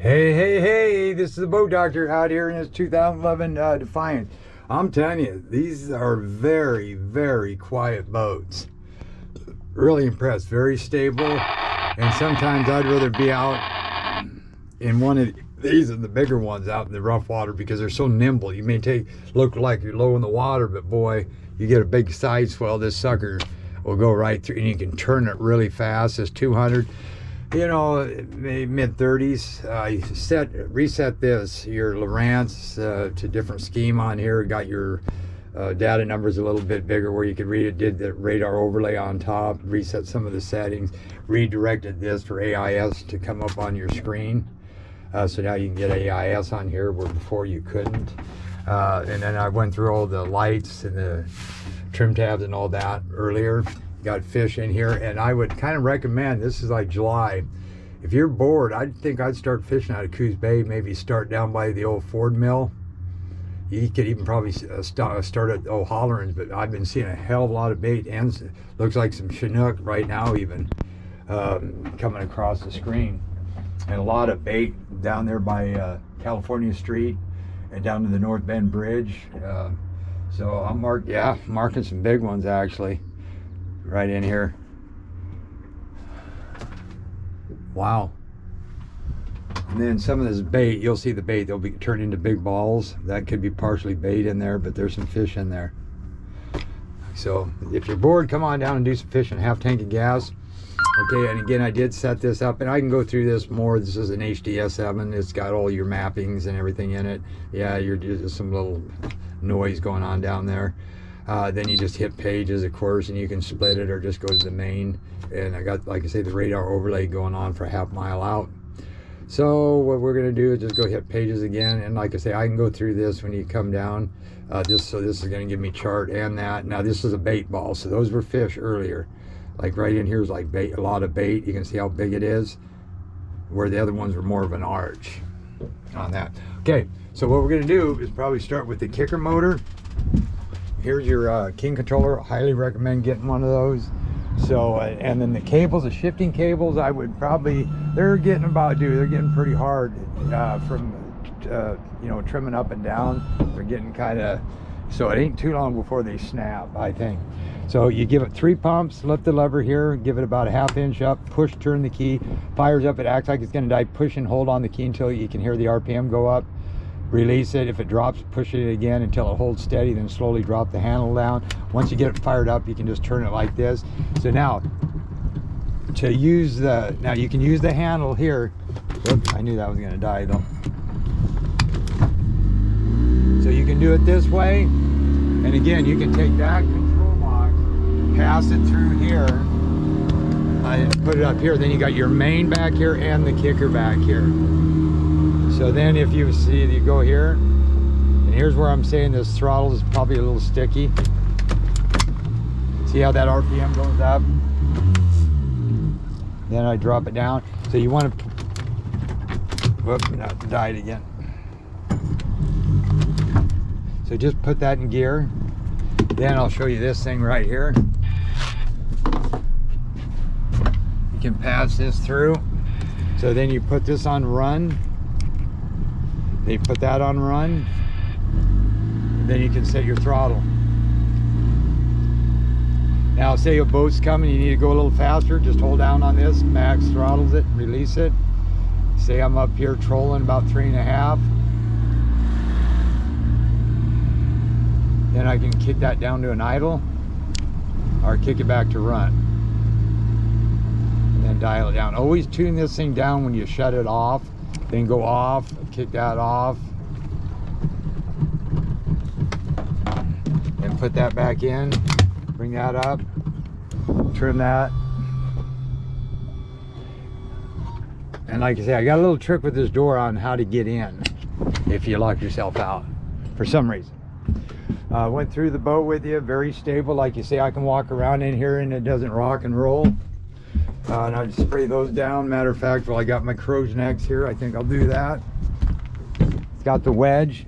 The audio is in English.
Hey, this is the boat doctor out here in this 2011 Defiance. I'm telling you, these are very, very quiet boats. Really impressed, very stable. And sometimes I'd rather be out in one of these and the bigger ones out in the rough water because they're so nimble. You may look like you're low in the water, but boy, you get a big side swell, this sucker will go right through and you can turn it really fast. It's 200. You know, mid 30s. Reset your Lowrance to different scheme on here. Got your data numbers a little bit bigger where you could read it. Did the radar overlay on top. Reset some of the settings. Redirected this for AIS to come up on your screen. So now you can get AIS on here where before you couldn't. And then I went through all the lights and the trim tabs and all that earlier. Got fish in here, and I would kind of recommend, this is like July, if you're bored, I think I'd start fishing out of Coos Bay, maybe start down by the old Ford mill. You could even probably start at old Hollerins, but I've been seeing a hell of a lot of bait, and looks like some Chinook right now even coming across the screen, and a lot of bait down there by California Street and down to the North Bend Bridge. So I'm marking some big ones actually. Right in here. Wow. And then some of this bait, you'll see the bait, they'll be turned into big balls. That could be partially bait in there, but there's some fish in there. So if you're bored, come on down and do some fishing. Half tank of gas. Okay, and again, I did set this up, and I can go through this more. This is an HDS7. It's got all your mappings and everything in it. Yeah, there's some little noise going on down there. Then you just hit pages, of course, and you can split it or just go to the main. And I got, like I say, the radar overlay going on for a half mile out. So what we're going to do is just go hit pages again. And like I say, I can go through this when you come down. This is going to give me chart and that. Now this is a bait ball. So those were fish earlier. Like right in here is like bait, a lot of bait. You can see how big it is. Where the other ones were more of an arch on that. Okay, so what we're going to do is probably start with the kicker motor. Here's your King controller. Highly recommend getting one of those. So and then the cables, the shifting cables, I would probably, they're getting pretty hard from you know, trimming up and down. They're getting kind of, so it ain't too long before they snap, I think. So you give it 3 pumps, lift the lever here, give it about a ½ inch up, push, turn the key, fires up. It acts like it's going to die. Push and hold on the key until you can hear the RPM go up. Release it. If it drops, push it again until it holds steady, then slowly drop the handle down. Once you get it fired up, you can just turn it like this. So now to use now you can use the handle here. Oops, I knew that was going to die though. So you can do it this way, and again you can take that control box, pass it through here, and put it up here. Then you got your main back here and the kicker back here. So then if you see, you go here, and here's where I'm saying this throttle is probably a little sticky. See how that RPM goes up? Then I drop it down. So you want to, whoop, now it died again. So just put that in gear. Then I'll show you this thing right here. You can pass this through. So then you put this on run. They put that on run, and then you can set your throttle. Now say a boat's coming, you need to go a little faster, just hold down on this, max throttles it, release it. Say I'm up here trolling about 3.5. Then I can kick that down to an idle, or kick it back to run. And then dial it down. Always tune this thing down when you shut it off. Then go off, kick that off, and put that back in, bring that up, trim that. And like I say, I got a little trick with this door on how to get in if you lock yourself out for some reason. Went through the boat with you, very stable. Like you say, I can walk around in here and it doesn't rock and roll. And I just spray those down. Matter of fact, well, I got my crow's necks here. I think I'll do that. It's got the wedge